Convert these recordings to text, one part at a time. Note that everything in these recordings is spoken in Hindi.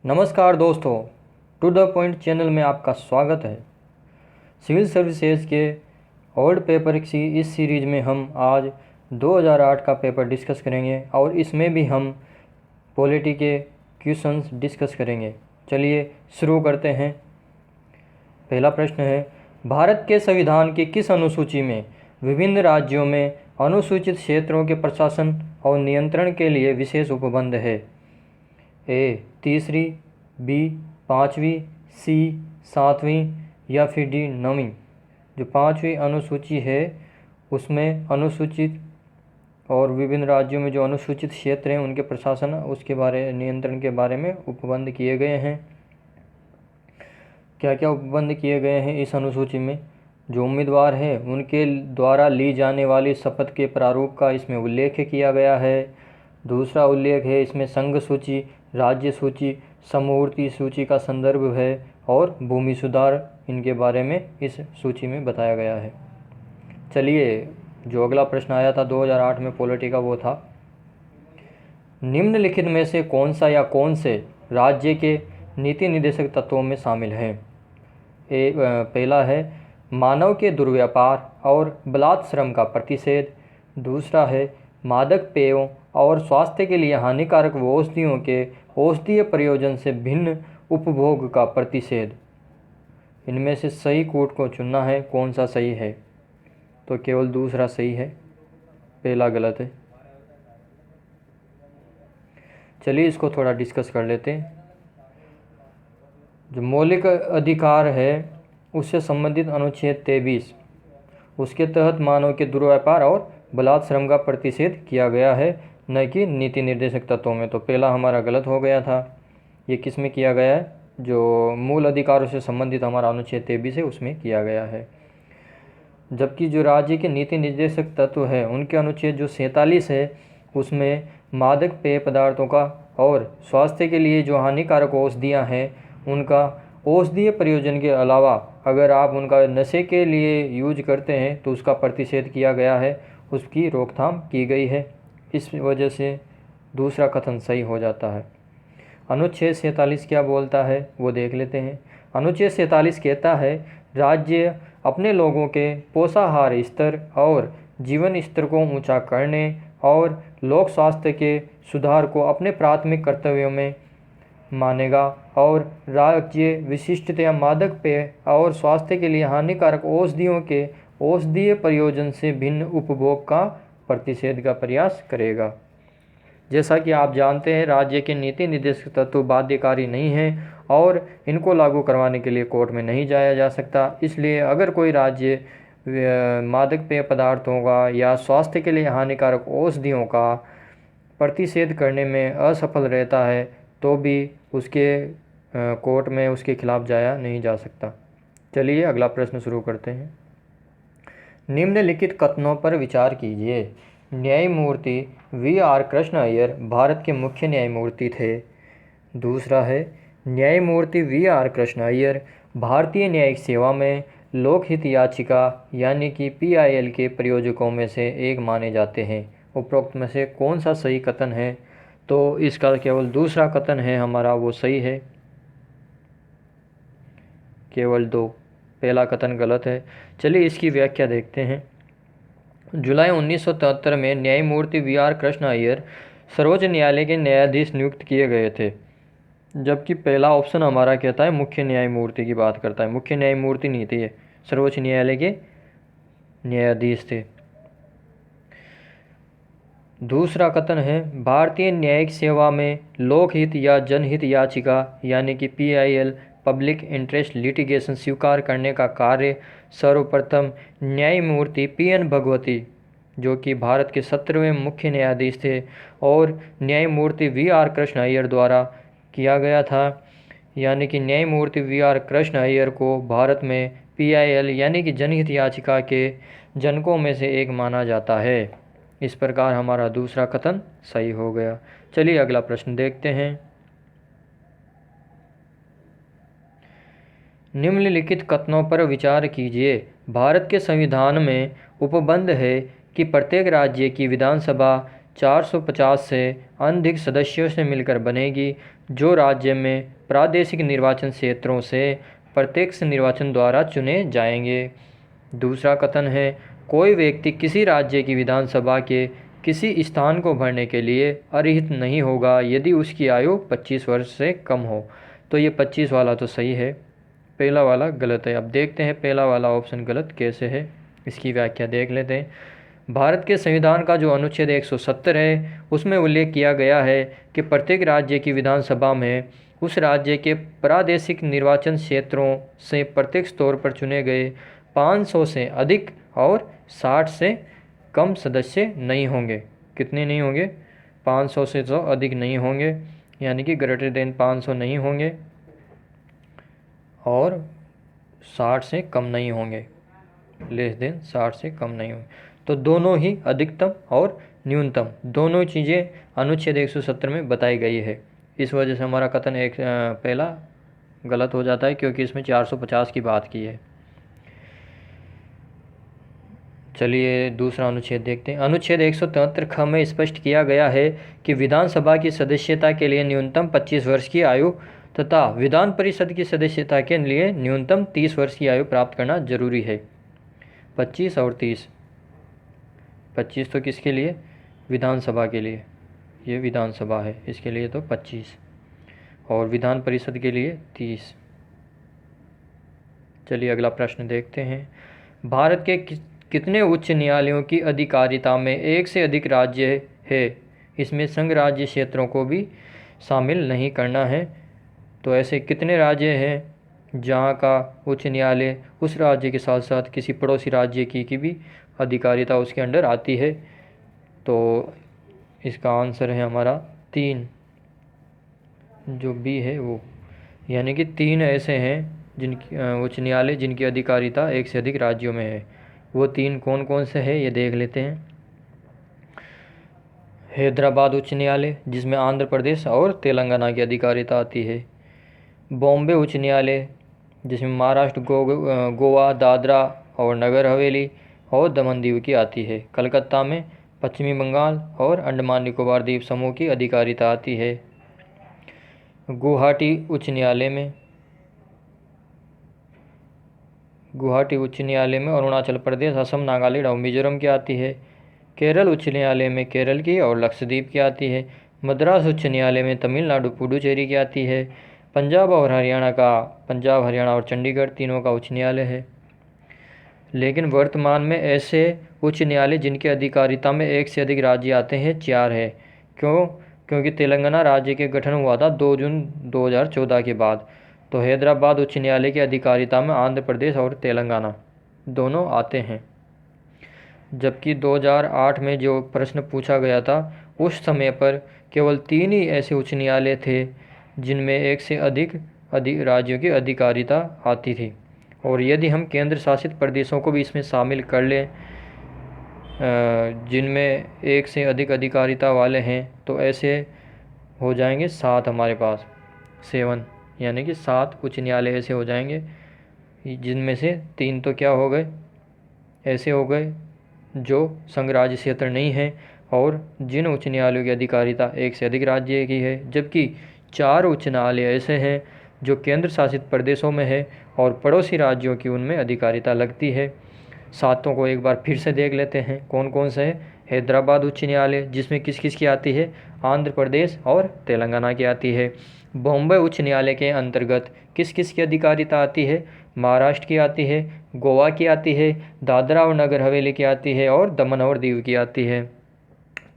नमस्कार दोस्तों, टू द पॉइंट चैनल में आपका स्वागत है। सिविल सर्विसेज के ओल्ड पेपर की इस सीरीज़ में हम आज 2008 का पेपर डिस्कस करेंगे और इसमें भी हम पॉलिटी के क्वेश्चंस डिस्कस करेंगे। चलिए शुरू करते हैं। पहला प्रश्न है, भारत के संविधान की किस अनुसूची में विभिन्न राज्यों में अनुसूचित क्षेत्रों के प्रशासन और नियंत्रण के लिए विशेष उपबंध है? ए तीसरी, बी पाँचवीं, सी सातवीं या फिर डी नौवीं। जो पाँचवीं अनुसूची है उसमें अनुसूचित और विभिन्न राज्यों में जो अनुसूचित क्षेत्र हैं उनके प्रशासन उसके बारे नियंत्रण के बारे में उपबंध किए गए हैं। क्या क्या उपबंध किए गए हैं इस अनुसूची में? जो उम्मीदवार हैं उनके द्वारा ली जाने वाली शपथ के प्रारूप का इसमें उल्लेख किया गया है। दूसरा उल्लेख है इसमें संघ सूची, राज्य सूची, समवर्ती सूची का संदर्भ है और भूमि सुधार, इनके बारे में इस सूची में बताया गया है। चलिए, जो अगला प्रश्न आया था 2008 में पॉलिटी का वो था, निम्नलिखित में से कौन सा या कौन से राज्य के नीति निर्देशक तत्वों में शामिल है? पहला है मानव के दुर्व्यापार और बलात्श्रम का प्रतिषेध। दूसरा है मादक पेयों और स्वास्थ्य के लिए हानिकारक औषधियों के औषधीय प्रयोजन से भिन्न उपभोग का प्रतिषेध। इनमें से सही कोड को चुनना है, कौन सा सही है? तो केवल दूसरा सही है, पहला गलत है। चलिए इसको थोड़ा डिस्कस कर लेते हैं। जो मौलिक अधिकार है उससे संबंधित अनुच्छेद 23, उसके तहत मानव के दुर्व्यापार और बलात्श्रम का प्रतिषेध किया गया है, न कि नीति निर्देशक तत्वों में। तो पहला हमारा गलत हो गया था। ये किस में किया गया है? जो मूल अधिकारों से संबंधित हमारा अनुच्छेद 23 है उसमें किया गया है। जबकि जो राज्य के नीति निर्देशक तत्व है उनके अनुच्छेद जो 47 है उसमें मादक पेय पदार्थों का और स्वास्थ्य के लिए जो हानिकारक औषधियाँ हैं उनका औषधीय प्रयोजन के अलावा अगर आप उनका नशे के लिए यूज करते हैं तो उसका प्रतिषेध किया गया है, उसकी रोकथाम की गई है। इस वजह से दूसरा कथन सही हो जाता है। अनुच्छेद 47 क्या बोलता है वो देख लेते हैं। अनुच्छेद 47 कहता है राज्य अपने लोगों के पोषाहार स्तर और जीवन स्तर को ऊंचा करने और लोक स्वास्थ्य के सुधार को अपने प्राथमिक कर्तव्यों में मानेगा और राज्य विशिष्टतया मादक पेय और स्वास्थ्य के लिए हानिकारक औषधियों के औषधीय प्रयोजन से भिन्न उपभोग का प्रतिषेध का प्रयास करेगा। जैसा कि आप जानते हैं राज्य के नीति निर्देशक तत्व बाध्यकारी नहीं हैं और इनको लागू करवाने के लिए कोर्ट में नहीं जाया जा सकता। इसलिए अगर कोई राज्य मादक पेय पदार्थों का या स्वास्थ्य के लिए हानिकारक औषधियों का प्रतिषेध करने में असफल रहता है तो भी उसके कोर्ट में उसके खिलाफ जाया नहीं जा सकता। चलिए अगला प्रश्न शुरू करते हैं। निम्नलिखित कथनों पर विचार कीजिए। न्यायमूर्ति वी.आर. कृष्ण अय्यर भारत के मुख्य न्यायमूर्ति थे। दूसरा है न्यायमूर्ति वी.आर. कृष्ण अय्यर भारतीय न्यायिक सेवा में लोकहित याचिका यानी कि PIL के प्रयोजकों में से एक माने जाते हैं। उपरोक्त में से कौन सा सही कथन है? तो इसका केवल दूसरा कथन है हमारा, वो सही है। केवल दो, पहला कथन गलत है। चलिए इसकी व्याख्या देखते हैं। जुलाई 1973 में न्यायमूर्ति वी.आर. कृष्ण अय्यर सर्वोच्च न्यायालय के न्यायाधीश नियुक्त किए गए थे, जबकि पहला ऑप्शन हमारा कहता है मुख्य न्यायमूर्ति की बात करता है। मुख्य न्यायमूर्ति नहीं थे, सर्वोच्च न्यायालय के न्यायाधीश थे। दूसरा कथन है भारतीय न्यायिक सेवा में लोकहित या जनहित याचिका यानी कि PIL पब्लिक इंटरेस्ट लिटिगेशन स्वीकार करने का कार्य सर्वप्रथम न्यायमूर्ति PN भगवती जो कि भारत के 17वें मुख्य न्यायाधीश थे और न्यायमूर्ति वी.आर. कृष्ण अय्यर द्वारा किया गया था। यानी कि न्यायमूर्ति वी.आर. कृष्ण अय्यर को भारत में PIL यानी कि जनहित याचिका के जनकों में से एक माना जाता है। इस प्रकार हमारा दूसरा कथन सही हो गया। चलिए अगला प्रश्न देखते हैं। निम्नलिखित कथनों पर विचार कीजिए। भारत के संविधान में उपबंध है कि प्रत्येक राज्य की विधानसभा 450 से अधिक सदस्यों से मिलकर बनेगी, जो राज्य में प्रादेशिक निर्वाचन क्षेत्रों से प्रत्यक्ष निर्वाचन द्वारा चुने जाएंगे। दूसरा कथन है, कोई व्यक्ति किसी राज्य की विधानसभा के किसी स्थान को भरने के लिए अर्हित नहीं होगा यदि उसकी आयु 25 वर्ष से कम हो। तो ये 25 वाला तो सही है, पहला वाला गलत है। अब देखते हैं पहला वाला ऑप्शन गलत कैसे है, इसकी व्याख्या देख लेते हैं। भारत के संविधान का जो अनुच्छेद 170 है उसमें उल्लेख किया गया है कि प्रत्येक राज्य की विधानसभा में उस राज्य के प्रादेशिक निर्वाचन क्षेत्रों से प्रत्यक्ष तौर पर चुने गए 500 से अधिक और 60 से कम सदस्य नहीं होंगे। कितने नहीं होंगे? 500 से तो अधिक नहीं होंगे, यानी कि ग्रेटर देन 500 नहीं होंगे और 60 से कम नहीं होंगे, लेस देन 60 से कम नहीं होंगे। तो दोनों ही अधिकतम और न्यूनतम दोनों चीज़ें अनुच्छेद 170 में बताई गई है। इस वजह से हमारा कथन पहला गलत हो जाता है, क्योंकि इसमें 450 की बात की है। चलिए दूसरा अनुच्छेद देखते हैं। अनुच्छेद 173 ख में स्पष्ट किया गया है कि विधानसभा की सदस्यता के लिए न्यूनतम 25 वर्ष की आयु तथा विधान परिषद की सदस्यता के लिए न्यूनतम 30 वर्ष की आयु प्राप्त करना जरूरी है। 25 और 30, 25 तो किसके लिए? विधानसभा के लिए, ये विधानसभा है इसके लिए तो 25, और विधान परिषद के लिए 30। चलिए अगला प्रश्न देखते हैं। भारत के कितने उच्च न्यायालयों की अधिकारिता में एक से अधिक राज्य है? इसमें संघ राज्य क्षेत्रों को भी शामिल नहीं करना है। तो ऐसे कितने राज्य हैं जहाँ का उच्च न्यायालय उस राज्य के साथ साथ किसी पड़ोसी राज्य की भी अधिकारिता उसके अंडर आती है? तो इसका आंसर है हमारा 3, जो बी है वो, यानी कि 3 ऐसे हैं जिनकी उच्च न्यायालय जिनकी अधिकारिता एक से अधिक राज्यों में है। वो 3 कौन कौन से हैं ये देख लेते हैं। हैदराबाद उच्च न्यायालय, जिसमें आंध्र प्रदेश और तेलंगाना की अधिकारिता आती है। बॉम्बे उच्च न्यायालय, जिसमें महाराष्ट्र, गोवा, दादरा और नगर हवेली और दमन दीव की आती है। कलकत्ता में पश्चिमी बंगाल और अंडमान निकोबार द्वीप समूह की अधिकारिता आती है। गुवाहाटी उच्च न्यायालय में अरुणाचल प्रदेश, असम, नागालैंड और मिजोरम की आती है। केरल उच्च न्यायालय में केरल की और लक्षद्वीप की आती है। मद्रास उच्च न्यायालय में तमिलनाडु, पुडुचेरी की आती है। पंजाब हरियाणा और चंडीगढ़ तीनों का उच्च न्यायालय है। लेकिन वर्तमान में ऐसे उच्च न्यायालय जिनकी अधिकारिता में एक से अधिक राज्य आते हैं 4 है। क्योंकि तेलंगाना राज्य के गठन हुआ था 2 जून 2014 के बाद। तो हैदराबाद उच्च न्यायालय की अधिकारिता में आंध्र प्रदेश और तेलंगाना दोनों आते हैं। जबकि 2008 में जो प्रश्न पूछा गया था उस समय पर केवल 3 ही ऐसे उच्च न्यायालय थे जिनमें एक से अधिक राज्यों की अधिकारिता आती थी। और यदि हम केंद्र शासित प्रदेशों को भी इसमें शामिल कर लें जिनमें एक से अधिक अधिकारिता वाले हैं, तो ऐसे हो जाएंगे 7 हमारे पास, 7, यानी कि 7 उच्च न्यायालय ऐसे हो जाएंगे, जिनमें से 3 तो क्या हो गए? ऐसे हो गए जो संघ राज्य क्षेत्र नहीं है और जिन उच्च न्यायालयों की अधिकारिता एक से अधिक राज्य की है। जबकि 4 उच्च न्यायालय ऐसे हैं जो केंद्र शासित प्रदेशों में है और पड़ोसी राज्यों की उनमें अधिकारिता लगती है। 7 को एक बार फिर से देख लेते हैं कौन कौन से है। हैदराबाद उच्च न्यायालय, जिसमें किस किस की आती है? आंध्र प्रदेश और तेलंगाना की आती है। बॉम्बे उच्च न्यायालय के अंतर्गत किस किस की अधिकारिता आती है? महाराष्ट्र की आती है, गोवा की आती है, दादरा और नगर हवेली की आती है और दमन और दीव की आती है।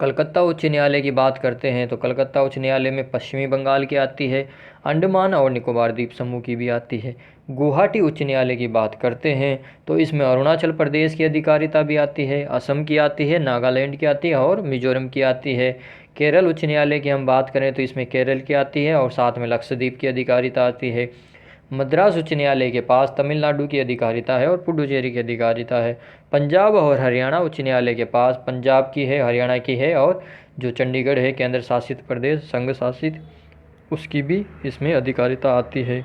कलकत्ता उच्च न्यायालय की बात करते हैं तो कलकत्ता उच्च न्यायालय में पश्चिमी बंगाल की आती है, अंडमान और निकोबार द्वीप समूह की भी आती है। गुवाहाटी उच्च न्यायालय की बात करते हैं तो इसमें अरुणाचल प्रदेश की अधिकारिता भी आती है, असम की आती है, नागालैंड की आती है और मिजोरम की आती है। केरल उच्च न्यायालय की हम बात करें तो इसमें केरल की आती है और साथ में लक्षद्वीप की अधिकारिता आती है। मद्रास उच्च न्यायालय के पास तमिलनाडु की अधिकारिता है और पुडुचेरी की अधिकारिता है। पंजाब और हरियाणा उच्च न्यायालय के पास पंजाब की है, हरियाणा की है और जो चंडीगढ़ है केंद्र शासित प्रदेश संघ शासित, उसकी भी इसमें अधिकारिता आती है।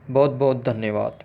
बहुत बहुत धन्यवाद।